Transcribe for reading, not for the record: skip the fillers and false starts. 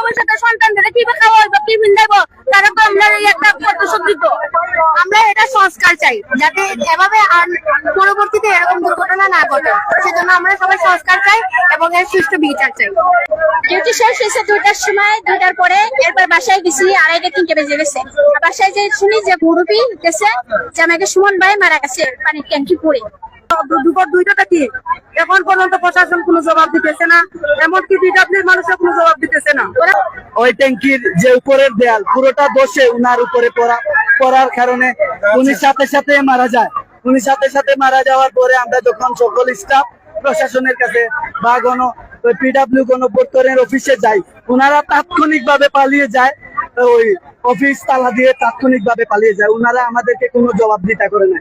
ভবিষ্যতে সন্তানদের কিভাবে খাওয়াবো কি বিন্দাবো তারা তো আমরা এই একটা প্রতিশোধ দিব। আমরা এটা সংস্কার চাই যাতে এভাবে আর পরবর্তীতে এরকম দুর্ঘটনা না ঘটে, সেজন্য আমরা সবাই সংস্কার চাই এবং এর সুষ্ঠু বিচার চাই। ডিউটি শেষ হয়েছে 2টার সময়, 2টার পরে এরপর বাসায় গেছি 2:30 3টে বেজে গেছে। বাসায় যে শুনি যে মুরব্বী গেছে যে আমাকে সুমন ভাই মারা গেছে পানির ট্যাঙ্কি পড়ে। দুপুর 2টা কি এখন পর্যন্ত প্রশাসন কোনো জবাব দিতেছে না, এমনকি বিডব্লিউর মানুষও কোনো জবাব দিতেছে না। ওই ট্যাঙ্কির যে উপরের দেয়াল পুরোটা বসে উনার উপরে পড়ার কারণে উনি সাথে সাথে মারা যায়। উনি সাথে সাথে মারা যাওয়ার পরে আমরা যখন সকল স্টাফ প্রশাসনের কাছে বা পিডব্লিউ গণপূর্তের অফিসে যাই, ওনারা তাৎক্ষণিকভাবে পালিয়ে যায়। ওই অফিস তালা দিয়ে তাৎক্ষণিকভাবে পালিয়ে যায়, ওনারা আমাদেরকে কোনো জবাবদিহিতা করে না।